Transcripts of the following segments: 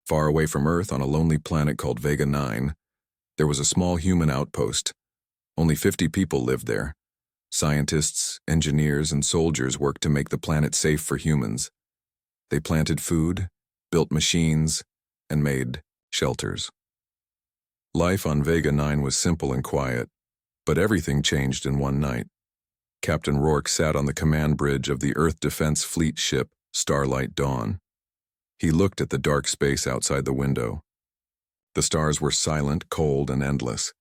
Far away from Earth on a lonely planet called Vega 9, there was a small human outpost. Only 50 people lived there. Scientists, engineers, and soldiers worked to make the planet safe for humans. They planted food, built machines, and made shelters. Life on Vega 9 was simple and quiet, but everything changed in one night. Captain Rourke sat on the command bridge of the Earth Defense Fleet ship Starlight Dawn. He looked at the dark space outside the window. The stars were silent, cold, and endless.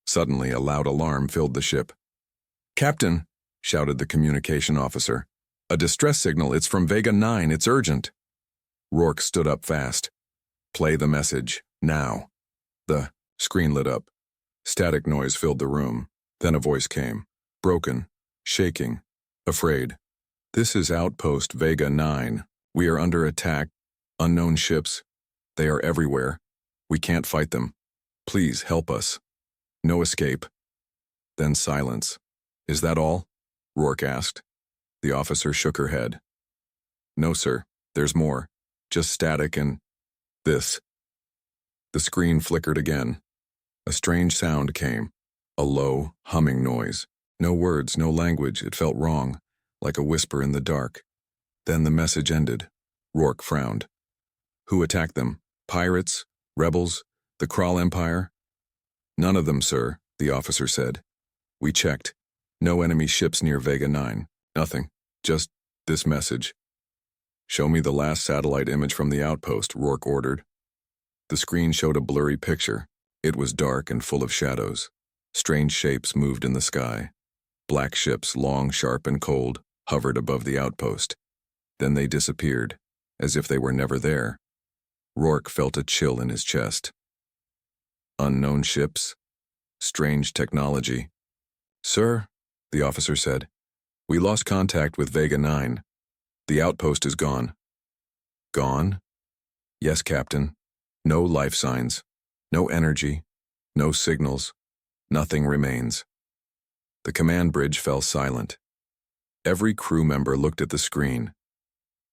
Suddenly, a loud alarm filled the ship. "Captain," shouted the communication officer. "A distress signal, it's from Vega 9, it's urgent." Rourke stood up fast. "Play the message, now." The screen lit up. Static noise filled the room. Then a voice came, broken, shaking, afraid. "This is Outpost Vega 9. We are under attack. Unknown ships. They are everywhere. We can't fight them. Please help us. No escape." Then silence. "Is that all?" Rourke asked. The officer shook her head. "No, sir. There's more. Just static and this." The screen flickered again. A strange sound came. A low, humming noise. No words, no language. It felt wrong, like a whisper in the dark. Then the message ended. Rourke frowned. "Who attacked them? Pirates? Rebels? The Kral Empire?" "None of them, sir," the officer said. "We checked. No enemy ships near Vega 9. Nothing. Just this message." "Show me the last satellite image from the outpost," Rourke ordered. The screen showed a blurry picture. It was dark and full of shadows. Strange shapes moved in the sky. Black ships, long, sharp, and cold, hovered above the outpost. Then they disappeared, as if they were never there. Rourke felt a chill in his chest. Unknown ships. Strange technology. "Sir," the officer said, "we lost contact with Vega 9. The outpost is gone." "Gone?" "Yes, Captain. No life signs. No energy. No signals. Nothing remains." The command bridge fell silent. Every crew member looked at the screen.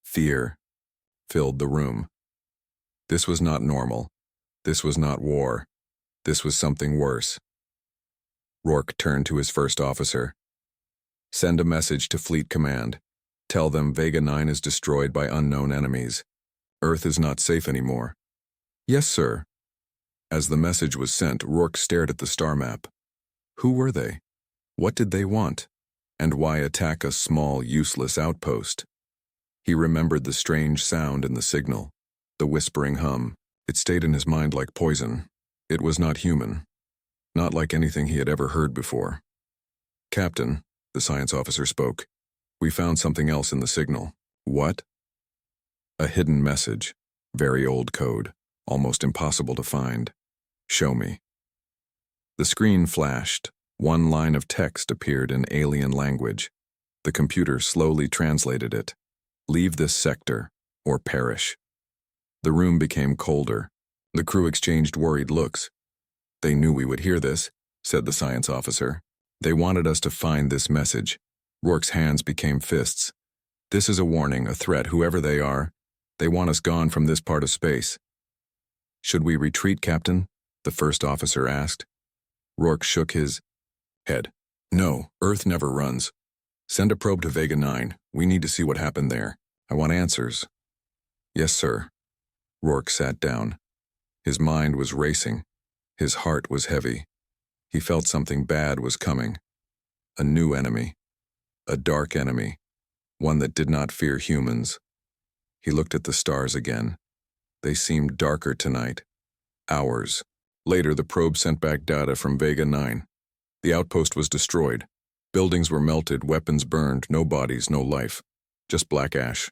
Fear filled the room. This was not normal. This was not war. This was something worse. Rourke turned to his first officer. "Send a message to Fleet Command. Tell them Vega 9 is destroyed by unknown enemies. Earth is not safe anymore." "Yes, sir." As the message was sent, Rourke stared at the star map. Who were they? What did they want? And why attack a small, useless outpost? He remembered the strange sound in the signal, the whispering hum. It stayed in his mind like poison. It was not human. Not like anything he had ever heard before. "Captain," the science officer spoke, "we found something else in the signal." "What?" "A hidden message. Very old code. Almost impossible to find." "Show me." The screen flashed. One line of text appeared in alien language. The computer slowly translated it. "Leave this sector, or perish." The room became colder. The crew exchanged worried looks. "They knew we would hear this," said the science officer. "They wanted us to find this message." Rourke's hands became fists. "This is a warning, a threat, whoever they are. They want us gone from this part of space." "Should we retreat, Captain?" the first officer asked. Rourke shook his head. "No, Earth never runs. Send a probe to Vega 9. We need to see what happened there. I want answers." "Yes, sir." Rourke sat down. His mind was racing. His heart was heavy. He felt something bad was coming. A new enemy. A dark enemy. One that did not fear humans. He looked at the stars again. They seemed darker tonight. Hours. Later, the probe sent back data from Vega 9. The outpost was destroyed. Buildings were melted, weapons burned, no bodies, no life. Just black ash.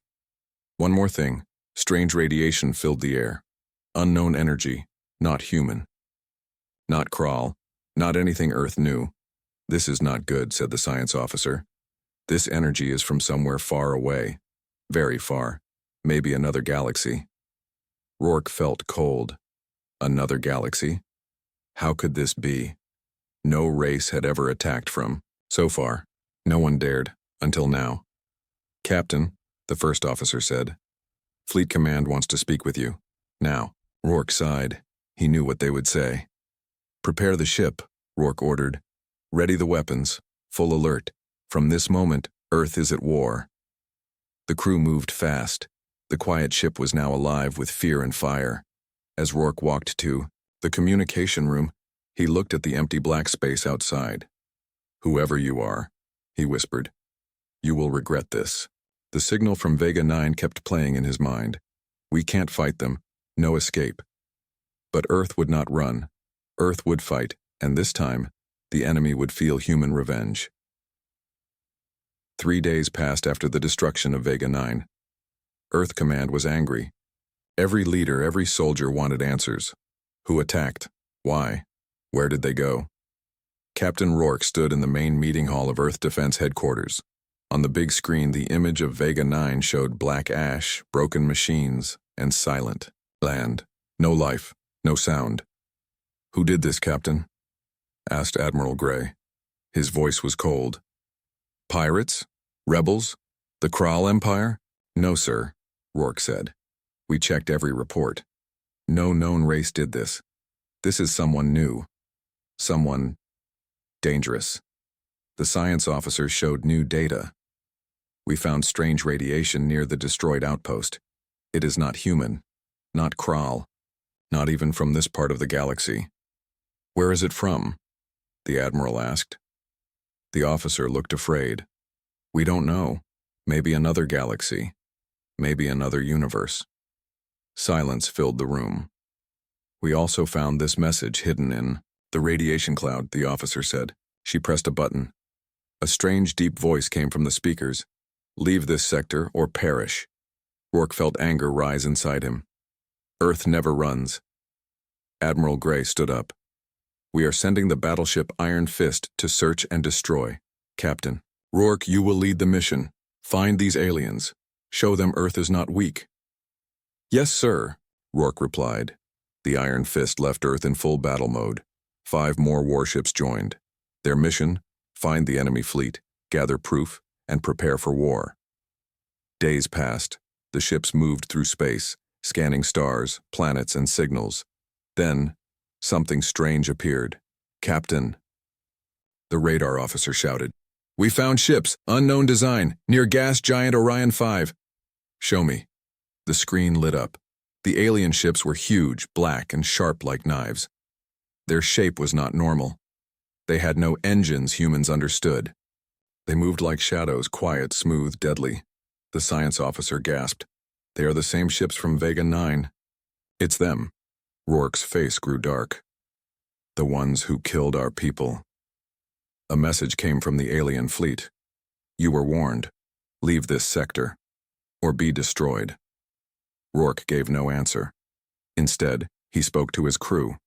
One more thing. Strange radiation filled the air. Unknown energy. Not human. Not Kral. Not anything Earth knew. "This is not good," said the science officer. "This energy is from somewhere far away. Very far. Maybe another galaxy." Rourke felt cold. Another galaxy? How could this be? No race had ever attacked from. So far, no one dared, until now. "Captain," the first officer said, "Fleet Command wants to speak with you." Now, Rourke sighed. He knew what they would say. Prepare the ship, Rourke ordered. Ready the weapons. Full alert. From this moment, Earth is at war. The crew moved fast. The quiet ship was now alive with fear and fire. As Rourke walked to the communication room, he looked at the empty black space outside. Whoever you are, he whispered, you will regret this. The signal from Vega 9 kept playing in his mind. We can't fight them. No escape. But Earth would not run. Earth would fight, and this time, the enemy would feel human revenge. 3 days passed after the destruction of Vega 9. Earth Command was angry. Every leader, every soldier wanted answers. Who attacked? Why? Where did they go? Captain Rourke stood in the main meeting hall of Earth Defense Headquarters. On the big screen, the image of Vega 9 showed black ash, broken machines, and silent land. No life, no sound. Who did this, Captain? Asked Admiral Gray. His voice was cold. Pirates? Rebels? The Kral Empire? No, sir, Rourke said. We checked every report. No known race did this. This is someone new. Someone dangerous. The science officer showed new data. We found strange radiation near the destroyed outpost. It is not human, not Kral, not even from this part of the galaxy. Where is it from? The Admiral asked. The officer looked afraid. We don't know. Maybe another galaxy. Maybe another universe. Silence filled the room. We also found this message hidden in the radiation cloud, the officer said. She pressed a button. A strange, deep voice came from the speakers. Leave this sector or perish. Rourke felt anger rise inside him. Earth never runs. Admiral Gray stood up. We are sending the battleship Iron Fist to search and destroy. Captain. Rourke, you will lead the mission. Find these aliens. Show them Earth is not weak. Yes, sir, Rourke replied. The Iron Fist left Earth in full battle mode. 5 more warships joined. Their mission, find the enemy fleet, gather proof, and prepare for war. Days passed. The ships moved through space, scanning stars, planets, and signals. Then, something strange appeared. Captain. The radar officer shouted. We found ships, unknown design, near gas giant Orion 5. Show me. The screen lit up. The alien ships were huge, black, and sharp like knives. Their shape was not normal. They had no engines humans understood. They moved like shadows, quiet, smooth, deadly. The science officer gasped. They are the same ships from Vega 9. It's them. Rourke's face grew dark. The ones who killed our people. A message came from the alien fleet. You were warned. Leave this sector, or be destroyed. Rourke gave no answer. Instead, he spoke to his crew.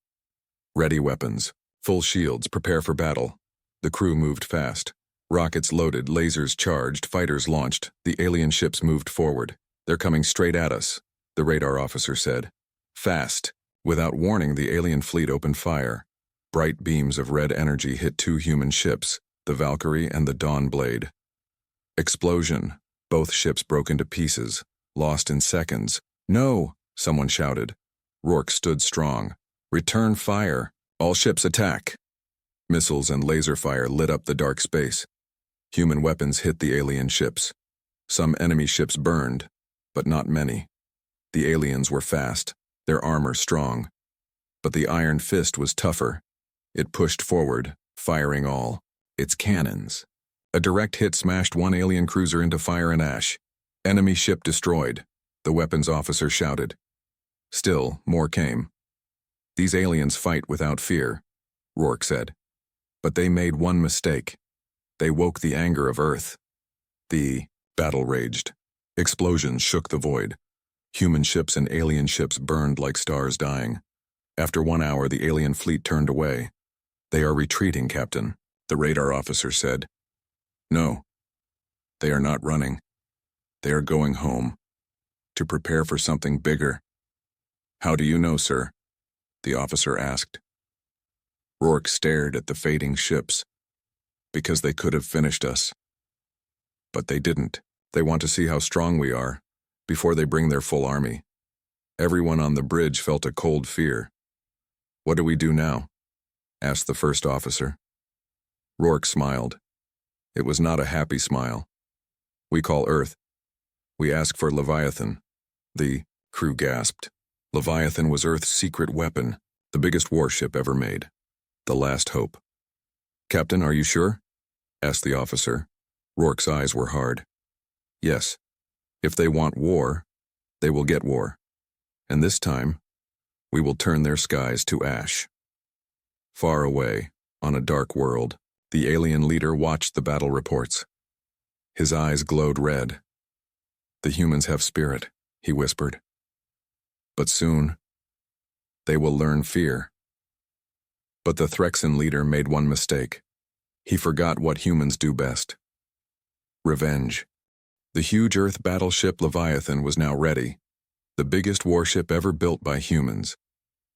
Ready weapons. Full shields, prepare for battle. The crew moved fast. Rockets loaded, lasers charged, fighters launched. The alien ships moved forward. They're coming straight at us, the radar officer said. Fast. Without warning, the alien fleet opened fire. Bright beams of red energy hit 2 human ships, the Valkyrie and the Dawn Blade. Explosion. Both ships broke into pieces, lost in seconds. No, someone shouted. Rourke stood strong. Return fire. All ships attack. Missiles and laser fire lit up the dark space. Human weapons hit the alien ships. Some enemy ships burned, but not many. The aliens were fast, their armor strong. But the Iron Fist was tougher. It pushed forward, firing all its cannons. A direct hit smashed one alien cruiser into fire and ash. Enemy ship destroyed, the weapons officer shouted. Still, more came. These aliens fight without fear, Rourke said. But they made one mistake. They woke the anger of Earth. The battle raged. Explosions shook the void. Human ships and alien ships burned like stars dying. After 1 hour, the alien fleet turned away. They are retreating, Captain, the radar officer said. No, they are not running. They are going home, to prepare for something bigger. How do you know, sir? The officer asked. Rourke stared at the fading ships. Because they could have finished us. But they didn't. They want to see how strong we are, before they bring their full army. Everyone on the bridge felt a cold fear. "What do we do now?" asked the first officer. Rourke smiled. It was not a happy smile. "We call Earth. We ask for Leviathan." The crew gasped. Leviathan was Earth's secret weapon, the biggest warship ever made. The last hope. "Captain, are you sure?" asked the officer. Rourke's eyes were hard. "Yes. If they want war, they will get war. And this time, we will turn their skies to ash." Far away, on a dark world, the alien leader watched the battle reports. His eyes glowed red. "The humans have spirit," he whispered. "But soon, they will learn fear." But the Threxan leader made one mistake. He forgot what humans do best. Revenge. The huge Earth battleship Leviathan was now ready, the biggest warship ever built by humans.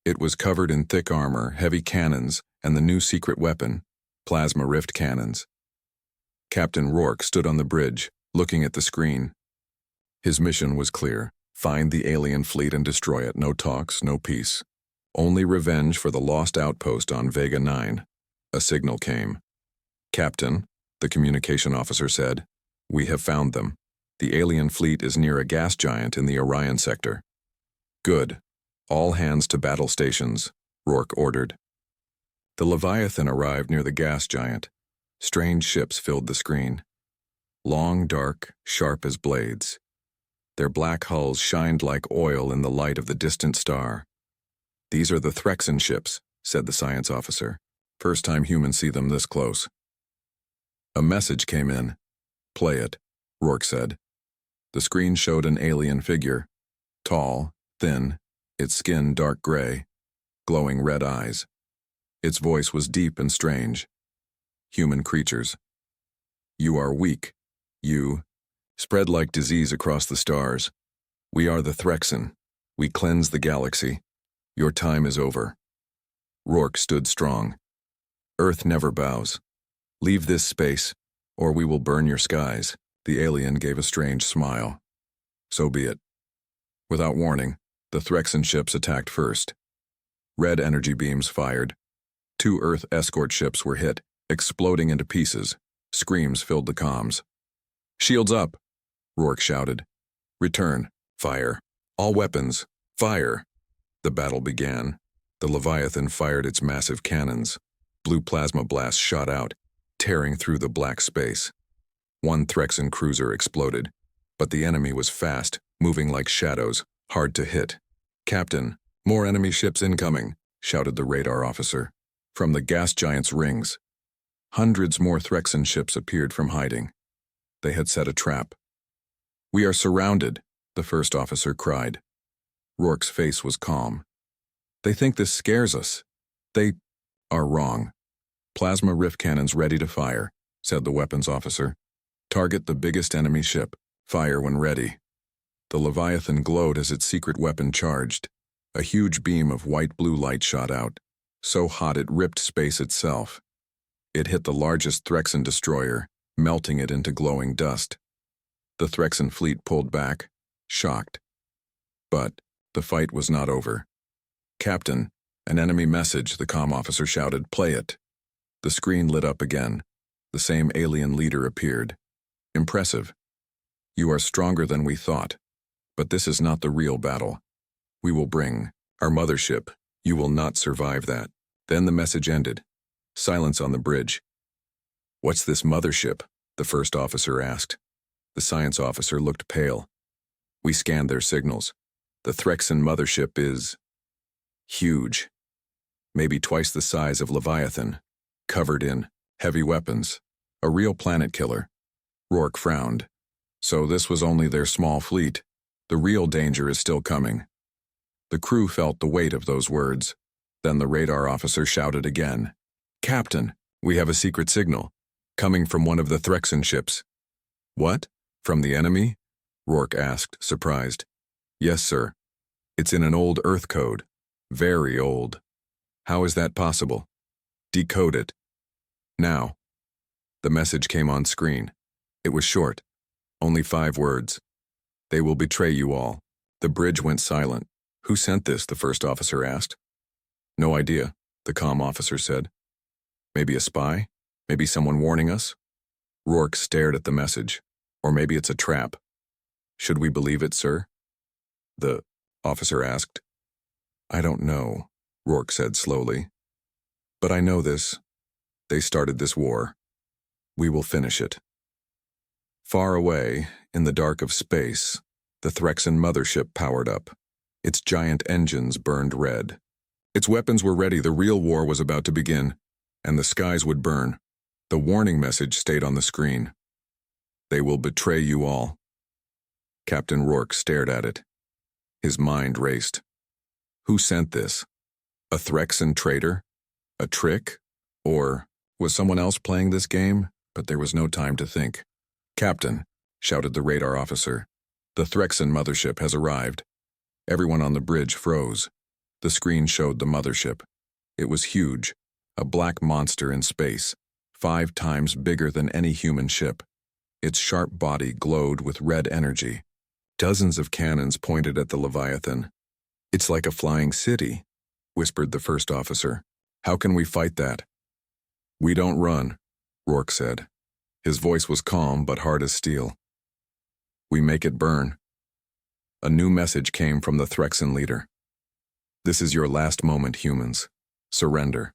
It was covered in thick armor, heavy cannons, and the new secret weapon, plasma rift cannons. Captain Rourke stood on the bridge, looking at the screen. His mission was clear: find the alien fleet and destroy it. No talks, no peace. Only revenge for the lost outpost on Vega 9. A signal came. "Captain," the communication officer said, "we have found them. The alien fleet is near a gas giant in the Orion sector." "Good. All hands to battle stations," Rourke ordered. The Leviathan arrived near the gas giant. Strange ships filled the screen. Long, dark, sharp as blades. Their black hulls shined like oil in the light of the distant star. "These are the Threxan ships," said the science officer. "First time humans see them this close." A message came in. "Play it," Rourke said. The screen showed an alien figure. Tall, thin, its skin dark gray, glowing red eyes. Its voice was deep and strange. "Human creatures. You are weak. You spread like disease across the stars. We are the Threxan. We cleanse the galaxy. Your time is over." Rourke stood strong. "Earth never bows. Leave this space, or we will burn your skies." The alien gave a strange smile. "So be it." Without warning, the Threxan ships attacked first. Red energy beams fired. 2 Earth escort ships were hit, exploding into pieces. Screams filled the comms. "Shields up!" Rourke shouted. "Return. Fire. All weapons. Fire!" The battle began. The Leviathan fired its massive cannons. Blue plasma blasts shot out, tearing through the black space. One Threxan cruiser exploded, but the enemy was fast, moving like shadows, hard to hit. "Captain, more enemy ships incoming," shouted the radar officer. From the gas giant's rings, hundreds more Threxan ships appeared from hiding. They had set a trap. "We are surrounded," the first officer cried. Rourke's face was calm. "They think this scares us. They are wrong. Plasma rift cannons ready to fire," said the weapons officer. "Target the biggest enemy ship. Fire when ready." The Leviathan glowed as its secret weapon charged. A huge beam of white-blue light shot out, so hot it ripped space itself. It hit the largest Threxan destroyer, melting it into glowing dust. The Threxan fleet pulled back, shocked. But the fight was not over. "Captain, an enemy message," the comm officer shouted. "Play it." The screen lit up again. The same alien leader appeared. "Impressive. You are stronger than we thought. But this is not the real battle. We will bring our mothership. You will not survive that." Then the message ended. Silence on the bridge. "What's this mothership?" the first officer asked. The science officer looked pale. "We scanned their signals. The Threxan mothership is huge. Maybe twice the size of Leviathan, covered in heavy weapons. A real planet killer." Rourke frowned. "So this was only their small fleet. The real danger is still coming." The crew felt the weight of those words. Then the radar officer shouted again. "Captain, we have a secret signal, coming from one of the Threxan ships." "What? From the enemy?" Rourke asked, surprised. "Yes, sir. It's in an old Earth code. Very old." "How is that possible?" "Decode it. Now." The message came on screen. It was short. Only 5 words. "They will betray you all." The bridge went silent. Who sent this? The first officer asked. No idea, the comm officer said. Maybe a spy? Maybe someone warning us? Rourke stared at the message. Or maybe it's a trap. Should we believe it, sir? The officer asked. I don't know, Rourke said slowly. But I know this. They started this war. We will finish it. Far away, in the dark of space, the Threxan mothership powered up. Its giant engines burned red. Its weapons were ready. The real war was about to begin, and the skies would burn. The warning message stayed on the screen. They will betray you all. Captain Rourke stared at it. His mind raced. Who sent this? A Threxan traitor? A trick? Or was someone else playing this game? But there was no time to think. Captain, shouted the radar officer. The Threxan mothership has arrived. Everyone on the bridge froze. The screen showed the mothership. It was huge, a black monster in space, 5 times bigger than any human ship. Its sharp body glowed with red energy. Dozens of cannons pointed at the Leviathan. It's like a flying city, whispered the first officer. How can we fight that? We don't run, Rourke said. His voice was calm but hard as steel. We make it burn. A new message came from the Threxan leader. This is your last moment, humans. Surrender,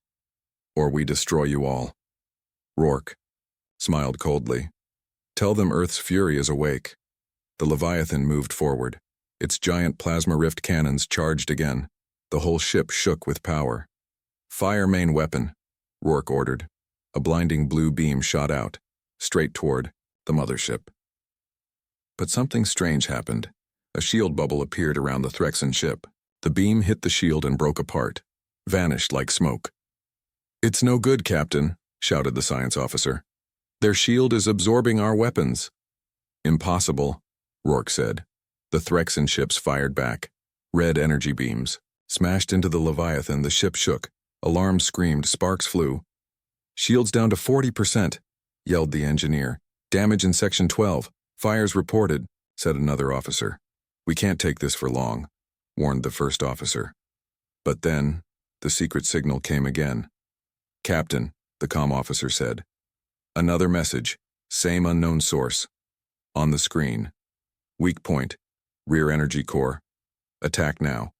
or we destroy you all. Rourke smiled coldly. Tell them Earth's fury is awake. The Leviathan moved forward. Its giant plasma rift cannons charged again. The whole ship shook with power. Fire main weapon, Rourke ordered. A blinding blue beam shot out, straight toward the mothership. But something strange happened. A shield bubble appeared around the Threxan ship. The beam hit the shield and broke apart, vanished like smoke. It's no good, Captain, shouted the science officer. Their shield is absorbing our weapons. Impossible, Rourke said. The Threxan ships fired back. Red energy beams smashed into the Leviathan. The ship shook. Alarms screamed. Sparks flew. Shields down to 40%, yelled the engineer. Damage in Section 12. Fires reported, said another officer. We can't take this for long, warned the first officer. But then, the secret signal came again. Captain, the comm officer said. Another message, same unknown source. On the screen. Weak point, rear energy core. Attack now.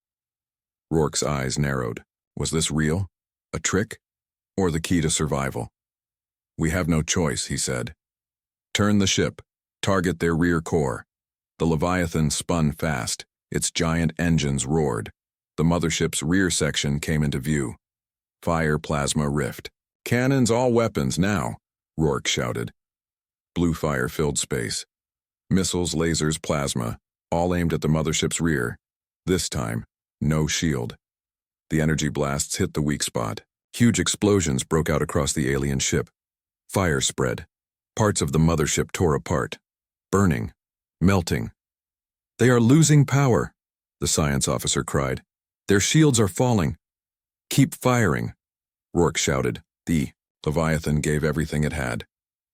Rourke's eyes narrowed. Was this real? A trick? Or the key to survival? We have no choice, he said. Turn the ship. Target their rear core. The Leviathan spun fast. Its giant engines roared. The mothership's rear section came into view. Fire plasma rift. Cannons, all weapons, now, Rourke shouted. Blue fire filled space. Missiles, lasers, plasma, all aimed at the mothership's rear. This time, no shield. The energy blasts hit the weak spot. Huge explosions broke out across the alien ship. Fire spread. Parts of the mothership tore apart. Burning. Melting. They are losing power, the science officer cried. Their shields are falling. Keep firing, Rourke shouted. The Leviathan gave everything it had.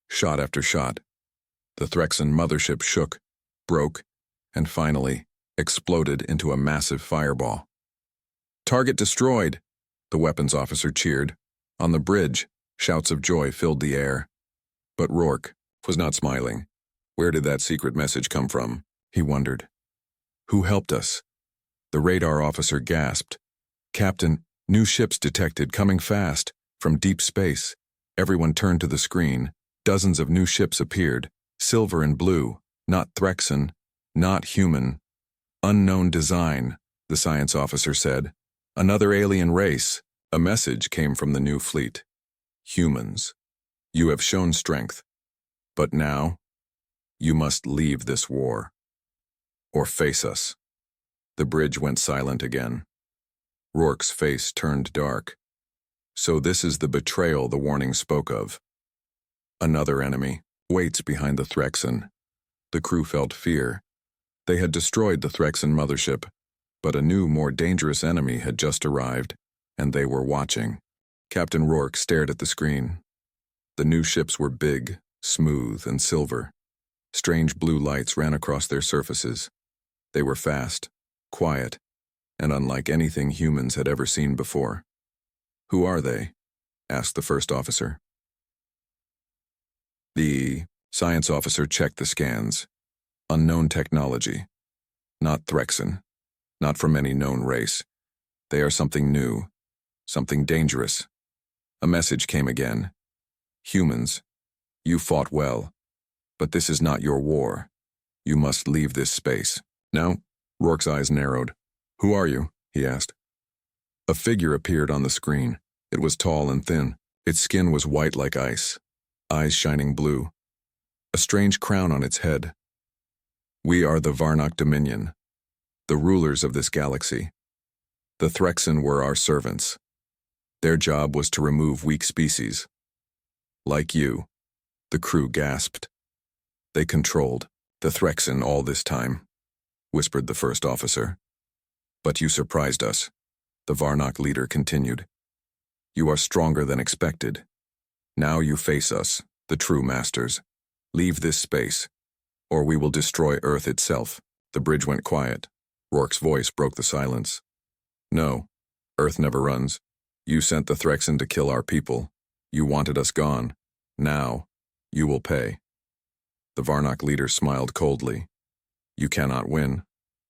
Shot after shot. The Threxan mothership shook, broke, and finally exploded into a massive fireball. Target destroyed, the weapons officer cheered. On the bridge, shouts of joy filled the air. But Rourke was not smiling. Where did that secret message come from? He wondered. Who helped us? The radar officer gasped. Captain, new ships detected coming fast, from deep space. Everyone turned to the screen. Dozens of new ships appeared, silver and blue, not Threxan, not human. Unknown design, the science officer said. Another alien race. A message came from the new fleet. Humans, you have shown strength. But now, you must leave this war. Or face us. The bridge went silent again. Rourke's face turned dark. So this is the betrayal the warning spoke of. Another enemy waits behind the Threxan. The crew felt fear. They had destroyed the Threxan mothership, but a new, more dangerous enemy had just arrived, and they were watching. Captain Rourke stared at the screen. The new ships were big, smooth, and silver. Strange blue lights ran across their surfaces. They were fast, quiet, and unlike anything humans had ever seen before. "Who are they?" asked the first officer. The science officer checked the scans. Unknown technology. Not Threxan. Not from any known race. They are something new. Something dangerous. A message came again. "Humans, you fought well, but this is not your war. You must leave this space." "Now?" Rourke's eyes narrowed. "Who are you?" he asked. A figure appeared on the screen. It was tall and thin. Its skin was white like ice, eyes shining blue. A strange crown on its head. "We are the Varnock Dominion, the rulers of this galaxy. The Threxan were our servants. Their job was to remove weak species. Like you," the crew gasped. "They controlled the Threxan all this time," whispered the first officer. "But you surprised us," the Varnock leader continued. "You are stronger than expected. Now you face us, the true masters. Leave this space, or we will destroy Earth itself." The bridge went quiet. Rourke's voice broke the silence. "No, Earth never runs. You sent the Threxan to kill our people. You wanted us gone. Now, you will pay." The Varnock leader smiled coldly. "You cannot win.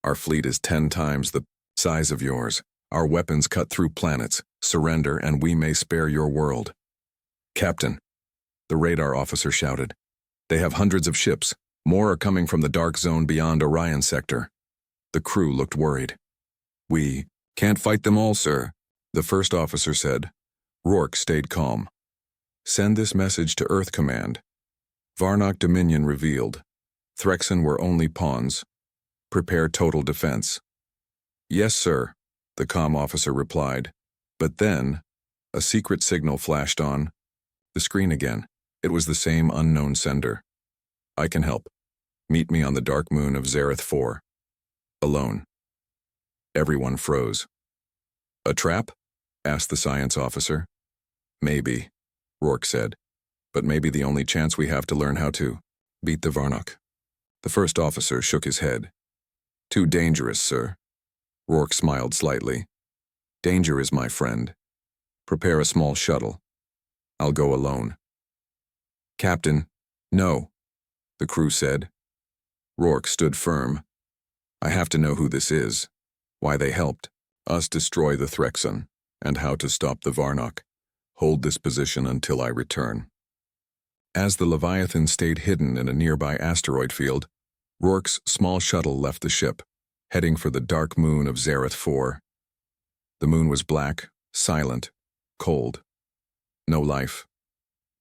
Our fleet is 10 times the size of yours. Our weapons cut through planets. Surrender and we may spare your world." "Captain," the radar officer shouted. "They have hundreds of ships. More are coming from the dark zone beyond Orion sector." The crew looked worried. "We can't fight them all, sir," the first officer said. Rourke stayed calm. "Send this message to Earth Command. Varnock Dominion revealed. Threxan were only pawns. Prepare total defense." "Yes, sir," the comm officer replied. But then, a secret signal flashed on the screen again. It was the same unknown sender. "I can help. Meet me on the dark moon of Zareth 4. Alone." Everyone froze. "A trap?" asked the science officer. "Maybe," Rourke said. "But maybe the only chance we have to learn how to beat the Varnock." The first officer shook his head. "Too dangerous, sir." Rourke smiled slightly. "Danger is my friend. Prepare a small shuttle. I'll go alone." "Captain, no," the crew said. Rourke stood firm. "I have to know who this is, why they helped us destroy the Threxan, and how to stop the Varnock. Hold this position until I return." As the Leviathan stayed hidden in a nearby asteroid field, Rourke's small shuttle left the ship, heading for the dark moon of Zareth 4. The moon was black, silent, cold. No life,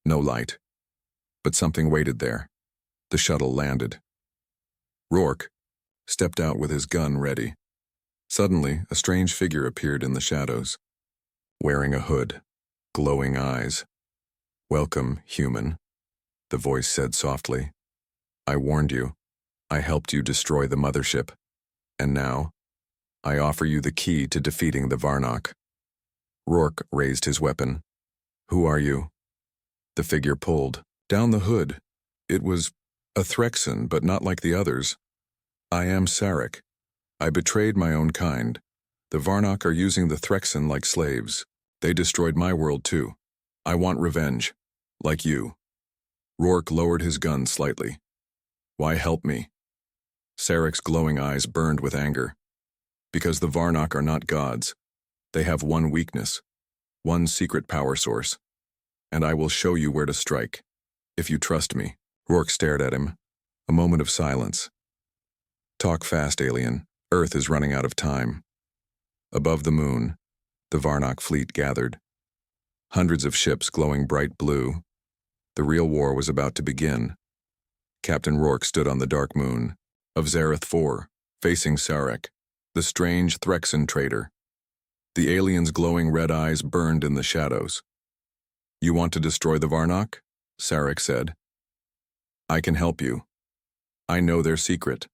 no light. But something waited there. The shuttle landed. Rourke stepped out with his gun ready. Suddenly, a strange figure appeared in the shadows, wearing a hood, glowing eyes. "Welcome, human," the voice said softly. "I warned you. I helped you destroy the mothership. And now, I offer you the key to defeating the Varnock." Rourke raised his weapon. "Who are you?" The figure pulled down the hood. It was a Threxan, but not like the others. "I am Sarek. I betrayed my own kind. The Varnock are using the Threxan like slaves. They destroyed my world too. I want revenge, like you." Rourke lowered his gun slightly. "Why help me?" Sarek's glowing eyes burned with anger. "Because the Varnock are not gods. They have one weakness, one secret power source. And I will show you where to strike, if you trust me." Rourke stared at him. A moment of silence. "Talk fast, alien. Earth is running out of time." Above the moon, the Varnock fleet gathered. Hundreds of ships glowing bright blue. The real war was about to begin. Captain Rourke stood on the dark moon of Zareth 4, facing Sarek, the strange Threxan traitor. The alien's glowing red eyes burned in the shadows. "You want to destroy the Varnock?" Sarek said. "I can help you. I know their secret.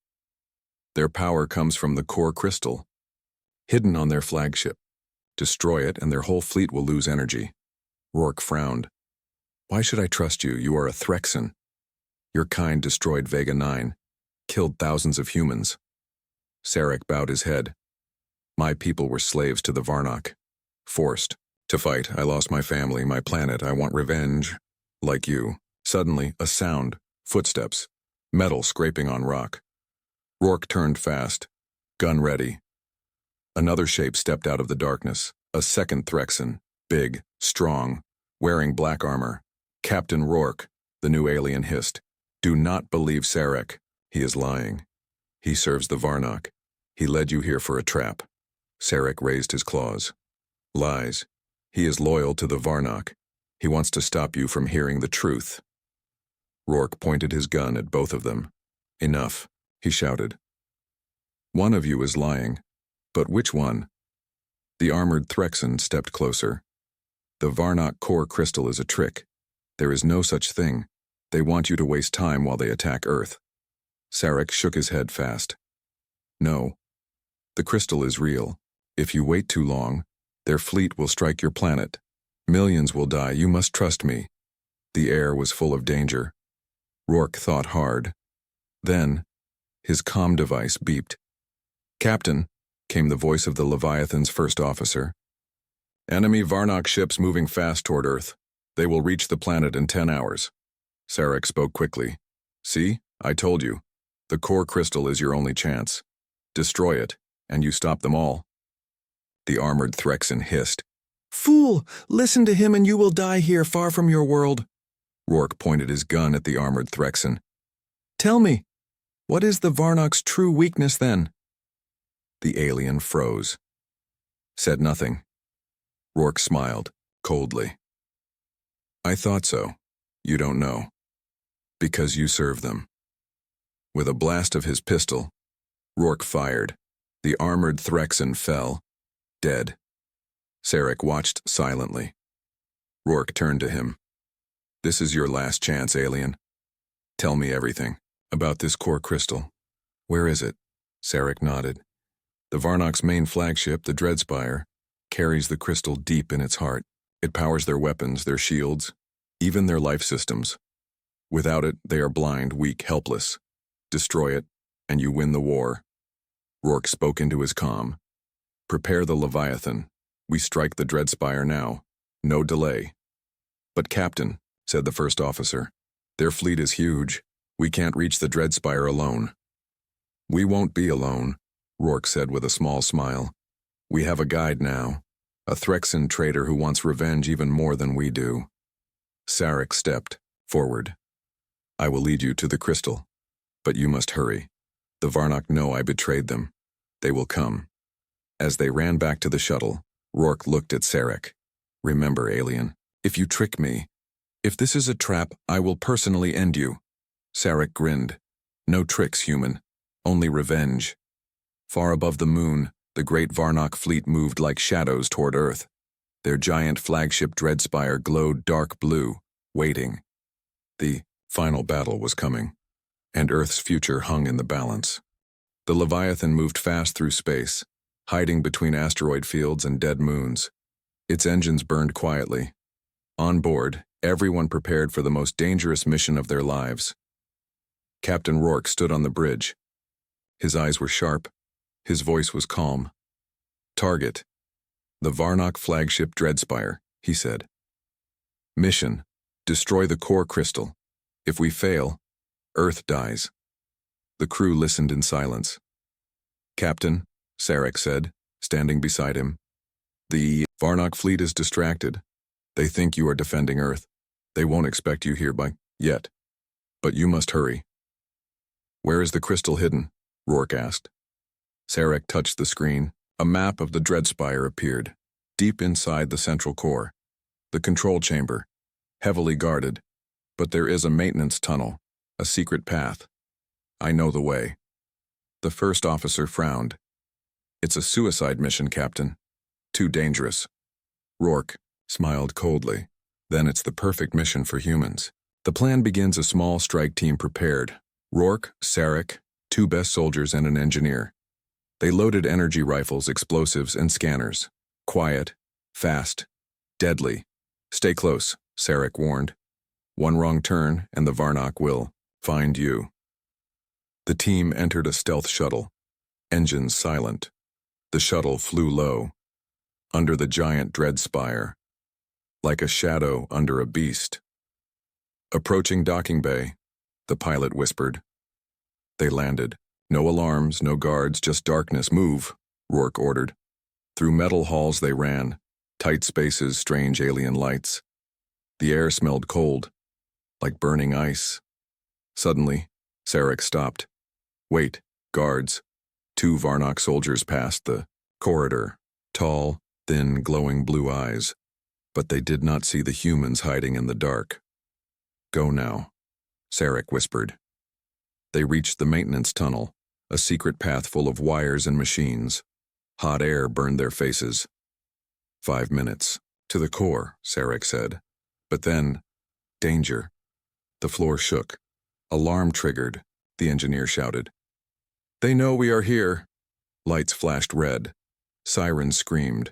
Their power comes from the core crystal, hidden on their flagship. Destroy it and their whole fleet will lose energy." Rourke frowned. "Why should I trust you? You are a Threxan. Your kind destroyed Vega 9, killed thousands of humans." Sarek bowed his head. My people were slaves to the Varnock. Forced to fight. I lost my family, my planet. I want revenge. Like you. Suddenly, a sound. Footsteps. Metal scraping on rock. Rourke turned fast. Gun ready. Another shape stepped out of the darkness. A second Threxan. Big, strong, wearing black armor. Captain Rourke, the new alien hissed. Do not believe Sarek. He is lying. He serves the Varnock. He led you here for a trap. Sarek raised his claws. Lies. He is loyal to the Varnock. He wants to stop you from hearing the truth. Rourke pointed his gun at both of them. Enough, he shouted. One of you is lying. But which one? The armored Threxan stepped closer. The Varnock core crystal is a trick. There is no such thing. They want you to waste time while they attack Earth. Sarek shook his head fast. No. The crystal is real. If you wait too long, their fleet will strike your planet. Millions will die. You must trust me. The air was full of danger. Rourke thought hard. Then, his comm device beeped. Captain, came the voice of the Leviathan's first officer. Enemy Varnock ships moving fast toward Earth. They will reach the planet in 10 hours. Sarek spoke quickly. See, I told you. The core crystal is your only chance. Destroy it, and you stop them all. The armored Threxan hissed. Fool! Listen to him and you will die here far from your world. Rourke pointed his gun at the armored Threxan. Tell me, what is the Varnock's true weakness then? The alien froze. Said nothing. Rourke smiled, coldly. I thought so. You don't know. Because you serve them. With a blast of his pistol, Rourke fired. The armored Threxan fell, dead. Sarek watched silently. Rourke turned to him. This is your last chance, alien. Tell me everything about this core crystal. Where is it? Sarek nodded. The Varnock's main flagship, the Dreadspire, carries the crystal deep in its heart. It powers their weapons, their shields, even their life systems. Without it, they are blind, weak, helpless. Destroy it, and you win the war. Rourke spoke into his comm. Prepare the Leviathan. We strike the Dreadspire now. No delay. But Captain, said the first officer, their fleet is huge. We can't reach the Dreadspire alone. We won't be alone, Rourke said with a small smile. We have a guide now, a Threxan traitor who wants revenge even more than we do. Sarek stepped forward. I will lead you to the crystal, but you must hurry. The Varnock know I betrayed them. They will come. As they ran back to the shuttle, Rourke looked at Sarek. Remember, alien, if you trick me, if this is a trap, I will personally end you. Sarek grinned. No tricks, human. Only revenge. Far above the moon, the great Varnock fleet moved like shadows toward Earth. Their giant flagship Dreadspire glowed dark blue, waiting. The final battle was coming, and Earth's future hung in the balance. The Leviathan moved fast through space, hiding between asteroid fields and dead moons. Its engines burned quietly. On board, everyone prepared for the most dangerous mission of their lives. Captain Rourke stood on the bridge. His eyes were sharp. His voice was calm. Target. The Varnock flagship Dreadspire, he said. Mission. Destroy the core crystal. If we fail, Earth dies. The crew listened in silence. Captain, Sarek said, standing beside him. The Varnock fleet is distracted. They think you are defending Earth. They won't expect you here yet. But you must hurry. Where is the crystal hidden? Rourke asked. Sarek touched the screen. A map of the Dreadspire appeared, deep inside the central core. The control chamber, heavily guarded. But there is a maintenance tunnel, a secret path. I know the way. The first officer frowned. It's a suicide mission, Captain. Too dangerous. Rourke smiled coldly. Then it's the perfect mission for humans. The plan begins. A small strike team prepared. Rourke, Sarek, 2 best soldiers and an engineer. They loaded energy rifles, explosives, and scanners. Quiet, fast, deadly. Stay close, Sarek warned. One wrong turn, and the Varnock will find you. The team entered a stealth shuttle, engines silent. The shuttle flew low, under the giant dread spire, like a shadow under a beast. Approaching docking bay, the pilot whispered. They landed. No alarms, no guards, just darkness. Move, Rourke ordered. Through metal halls they ran, tight spaces, strange alien lights. The air smelled cold, like burning ice. Suddenly, Sarek stopped. Wait, guards. 2 Varnock soldiers passed the corridor, tall, thin, glowing blue eyes. But they did not see the humans hiding in the dark. Go now, Sarek whispered. They reached the maintenance tunnel, a secret path full of wires and machines. Hot air burned their faces. 5 minutes. To the core, Sarek said. But then, danger. The floor shook. Alarm triggered, the engineer shouted. They know we are here. Lights flashed red. Sirens screamed.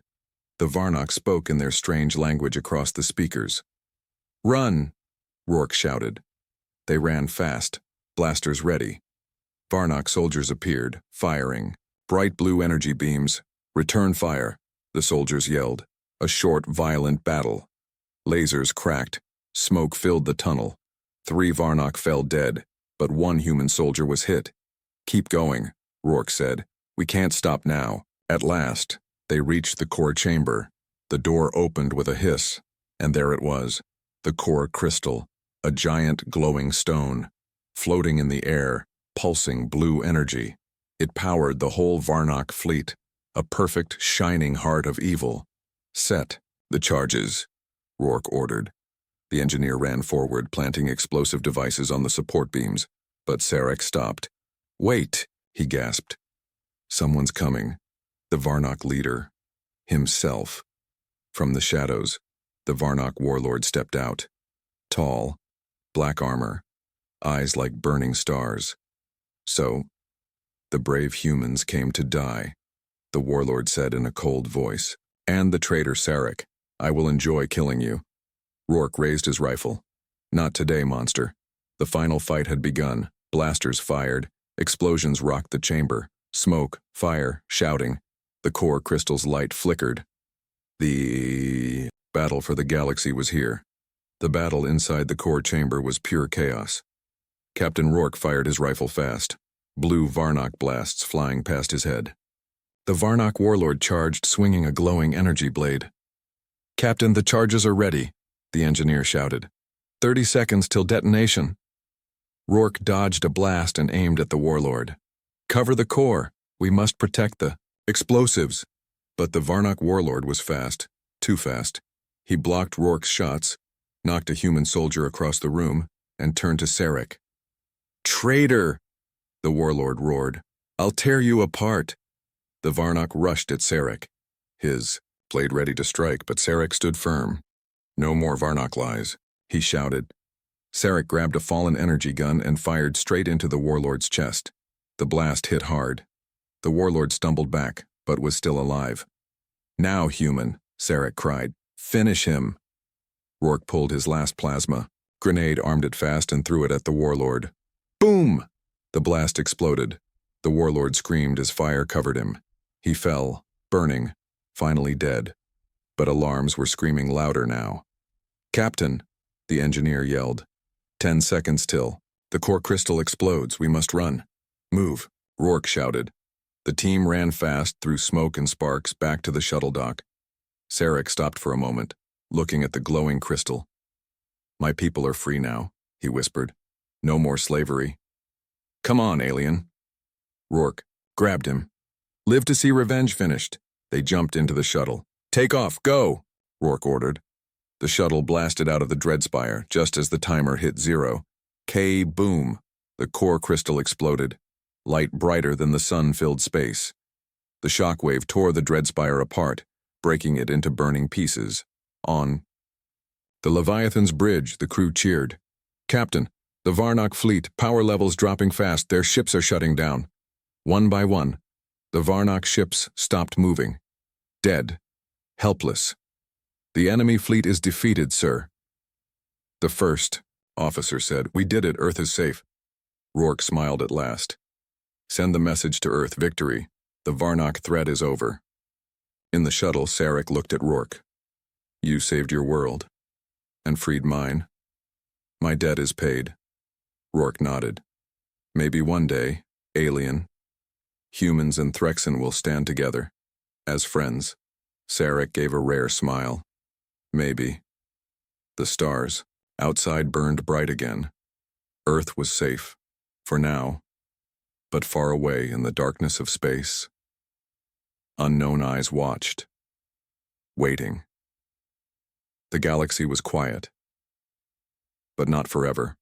The Varnock spoke in their strange language across the speakers. Run, Rourke shouted. They ran fast, blasters ready. Varnock soldiers appeared, firing. Bright blue energy beams. Return fire, the soldiers yelled. A short, violent battle. Lasers cracked. Smoke filled the tunnel. 3 Varnock fell dead, but 1 human soldier was hit. Keep going, Rourke said. We can't stop now. At last, they reached the core chamber. The door opened with a hiss, and there it was, the core crystal, a giant glowing stone, floating in the air, pulsing blue energy. It powered the whole Varnock fleet, a perfect, shining heart of evil. Set the charges, Rourke ordered. The engineer ran forward, planting explosive devices on the support beams, but Sarek stopped. Wait, he gasped. Someone's coming. The Varnock leader. Himself. From the shadows, the Varnock warlord stepped out. Tall, black armor, eyes like burning stars. So, the brave humans came to die, the warlord said in a cold voice. And the traitor Sarek. I will enjoy killing you. Rourke raised his rifle. Not today, monster. The final fight had begun. Blasters fired. Explosions rocked the chamber. Smoke, fire, shouting. The core crystal's light flickered. The battle for the galaxy was here. The battle inside the core chamber was pure chaos. Captain Rourke fired his rifle fast. Blue Varnock blasts flying past his head. The Varnock warlord charged, swinging a glowing energy blade. Captain, the charges are ready, the engineer shouted. 30 seconds till detonation. Rourke dodged a blast and aimed at the warlord. Cover the core. We must protect the explosives. But the Varnock warlord was fast, too fast. He blocked Rourke's shots, knocked a human soldier across the room, and turned to Sarek. Traitor! The warlord roared. I'll tear you apart. The Varnock rushed at Sarek. His blade ready to strike, but Sarek stood firm. No more Varnock lies, he shouted. Sarek grabbed a fallen energy gun and fired straight into the warlord's chest. The blast hit hard. The warlord stumbled back, but was still alive. Now, human, Sarek cried. Finish him. Rourke pulled his last plasma. Grenade armed it fast and threw it at the warlord. Boom! The blast exploded. The warlord screamed as fire covered him. He fell, burning, finally dead. But alarms were screaming louder now. Captain, the engineer yelled. 10 seconds till. The core crystal explodes. We must run. Move, Rourke shouted. The team ran fast through smoke and sparks back to the shuttle dock. Sarek stopped for a moment, looking at the glowing crystal. My people are free now, he whispered. No more slavery. Come on, alien. Rourke grabbed him. Live to see revenge finished. They jumped into the shuttle. Take off, go, Rourke ordered. The shuttle blasted out of the Dreadspire just as the timer hit 0. K-boom. The core crystal exploded. Light brighter than the sun-filled space. The shockwave tore the Dreadspire apart, breaking it into burning pieces. On the Leviathan's bridge, the crew cheered. Captain, the Varnock fleet, power levels dropping fast, their ships are shutting down. One by one, the Varnock ships stopped moving. Dead. Helpless. The enemy fleet is defeated, sir. The first officer said, We did it, Earth is safe. Rourke smiled at last. Send the message to Earth, victory. The Varnock threat is over. In the shuttle, Sarek looked at Rourke. You saved your world. And freed mine. My debt is paid. Rourke nodded. Maybe one day, alien, humans and Threxen will stand together. As friends. Sarek gave a rare smile. Maybe. The stars, outside, burned bright again. Earth was safe. For now. But far away in the darkness of space. Unknown eyes watched. Waiting. The galaxy was quiet. But not forever.